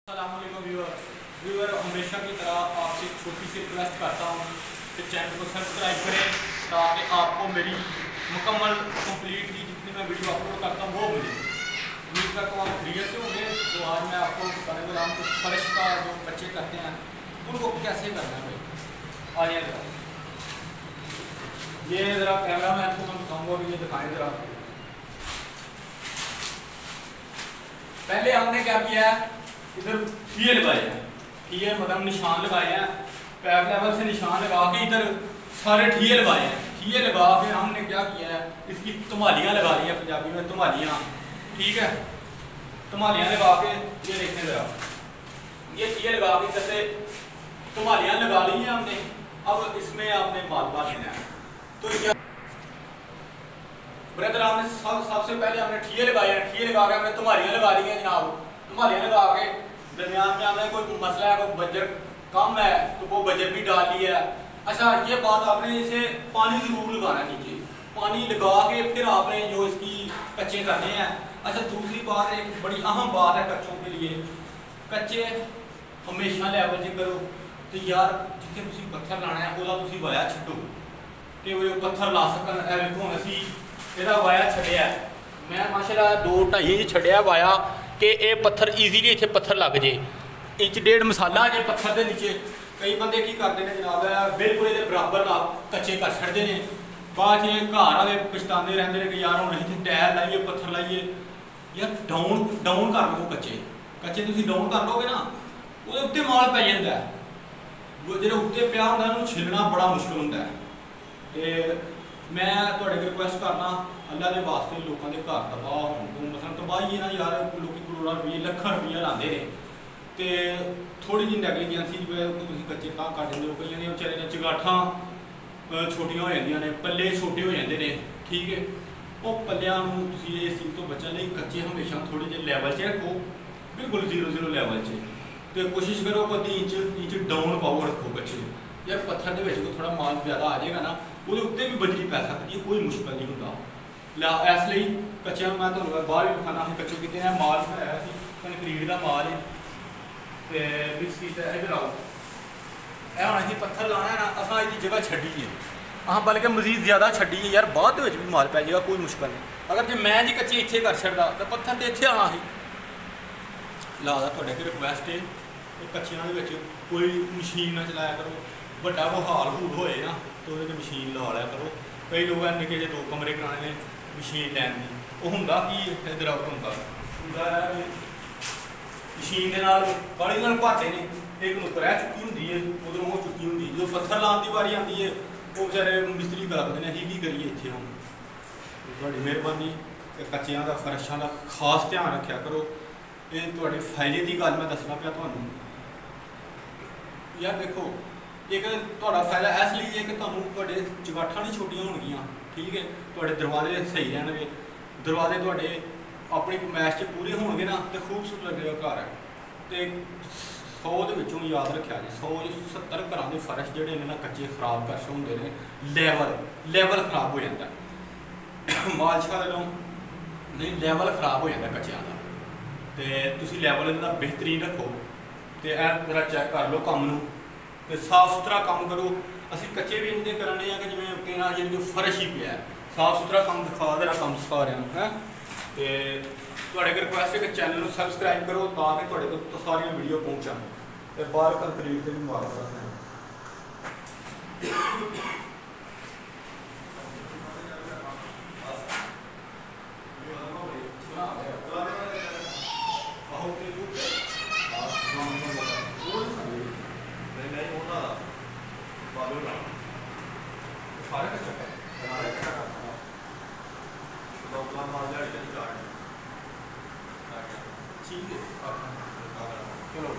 Viewer हमेशा की तरह आपसे एक छोटी सी रिक्वेस्ट करता हूँ कि चैनल को सब्सक्राइब करें ताकि आपको मेरी मुकम्मल कंप्लीट की जितनी मैं वीडियो अपलोड करता हूँ वो मिले। उम्मीद करता हूँ आप फ्री से होंगे। तो आज मैं आपको बताने वाला हूँ कि फर्श का जो बच्चे करते हैं उनको कैसे करना है भाई। आ जाए ज़रा, ये ज़रा कैमरा मैन को मैं बताऊँगा कि ये दिखाएँ ज़रा। पहले हमने क्या किया है, इधर ठिये लगाए हैं, ठिये मतलब निशान लगाए हैं, पैप लेवल से निशान लगा के इधर सारे ठिये लगाए हैं। ठिये लगा के हमने क्या किया है, इसकी तुम्हालियाँ लगा ली हैं, पंजाबी में तुम्हालियाँ, ठीक है। तुम्हालियाँ लगा के ये देखें ज़रा, ये ठिये लगा के इधर से तुम्हालियाँ लगा ली हैं हमने। अब इसमें आपने मालवा लेना है। तो ये ब्रदर हमने सबसे पहले हमने ठिये लगाए हैं, ठिये लगा के हमने तुम्हालियाँ लगा ली हैं जनाब। तुम्हालियाँ लगा के दरमियान में हमें कोई मसला है, कोई बजर कम है तो वो बजर भी डाल लिया है। अच्छा, ये बात आपने इसे पानी जरूर लगाना है नीचे, पानी लगा के फिर आपने जो इसकी कच्चे करने हैं। अच्छा, दूसरी बात एक बड़ी अहम बात है कच्चों के लिए, कच्चे हमेशा लेवल च करो। तो यार जिथे तुम पत्थर लाना है वह तुम वाया छो कि वो पत्थर ला सकन। देखो असी ਇਹਦਾ ਵਾਇਆ ਛੱਡਿਆ, मैं माशाल्लाह 2-2.5 इंच ਛੱਡਿਆ ਵਾਇਆ कि ये पत्थर ईजीली इतने पत्थर लग जाए। 1-1.5 मसाला जे पत्थर के नीचे। कई बंदे की करते हैं जनाब, बिल्कुल ये बराबर ला कच्चे कर छड़ते हैं, बाद घर वाले पछताते रहते हैं कि यार हम इतने टायर लाइए पत्थर लाइए। यार डाउन डाउन कर लो, कच्चे कच्चे तुम डाउन कर लोगे ना वो उत्ते माल पै जाता है, जो उत्ते पिया होंगे उन्होंने छिलना बड़ा मुश्किल होंगे। तो मैं थोड़े रिक्वेस्ट करना, अल्लाह के वास्ते लोगों के घर तबाह होने मतलब तबाही है ना यार, लोग करोड़ों रुपये लखों रुपया लाते हैं तो थोड़ी जी नैगलीजेंसी की वजह तुम कच्चे घाह कट देंगे। कई ने बेचारे ने चगाठा छोटिया हो जाती ने, पल्ले छोटे हो जाते हैं, ठीक है। वो पल्लियां इस चीज़ तो बचने लिए कच्चे हमेशा थोड़े जे लैवल से रखो, बिल्कुल 0-0 लैवल से। तो कोशिश करो कि इंच डाउन पाओ रखो कच्चे। यार पत्थर के थोड़ा माल ज़्यादा आ जाएगा ना वो उत्ते भी बजरी पै सकती है, कोई मुश्किल नहीं होता। इसलिए कच्चे मैं तो बाहर भी दिखाना कच्चे कितने माल है, कंक्रीट का माल है तो मिक्स किया इधर आओ। यह हम अभी पत्थर लाना है ना, असा इसकी जगह छड़ी है, हाँ बल्कि मजीद ज़्यादा छड़ी है यार, बाद भी माल पै जाएगा, कोई मुश्किल नहीं। अगर जो मैं जी कच्चे इतने कर छड़दा तो पत्थर तो इतने आना ही लादा। थोड़े अगर रिक्वेस्ट है कच्चियां कोई मशीन ना चलाया करो, बड़ा वो हाल हूल होए ना तो वो मशीन ला लिया करो। कई लोग निके जो 2 कमरे कराने ने मशीन लैन की, वो होंगे कि इधर आउट होंगे मशीन के नाल बड़ी नाल भाते ने, एक नुक्कर चुकी होंगी है उधरों वो चुकी होंगी, जो पत्थर लाने की बारी आती है वो बेचारे मिस्त्री करते हैं। अं की करिए इतने हम थोड़ी मेहरबानी, कच्चियां का फर्शां का खास ध्यान रखा करो। ये थोड़े फायदे की गल मैं दसना पाया थानू। यार देखो एक थोड़ा फायदा इसलिए है कि थोड़े चगाठा नहीं छोटियां होनगियां, ठीक है, थोड़े दरवाजे सही रहने, दरवाजे थोड़े अपनी कमैश पूरे होंगे ना तो खूबसूरत लगेगा घर। तो 100 के याद रखा जी 170 घर के फर्श जोड़े ने कच्चे खराब फर्श होंगे ने, लैवल खराब हो जाता है, मालशा लो नहीं लैवल खराब हो जाता कच्चिया का। तो तुम लैवल इनका बेहतरीन रखो, तो यह जरा चैक कर लो काम नू, साफ सुथरा काम करो। असी कच्चे भी इन्हें कराने कि जिमें तेना जी फर्श ही पिया है, साफ सुथरा काम दिखा देना काम सारे है। तो रिक्वेस्ट है कि चैनल को सबसक्राइब करो ताकि थोड़े तो सारिया वीडियो पहुँचा। तो बाहर कंक्रीट से भी मार सकते हैं। ठीक है चलो।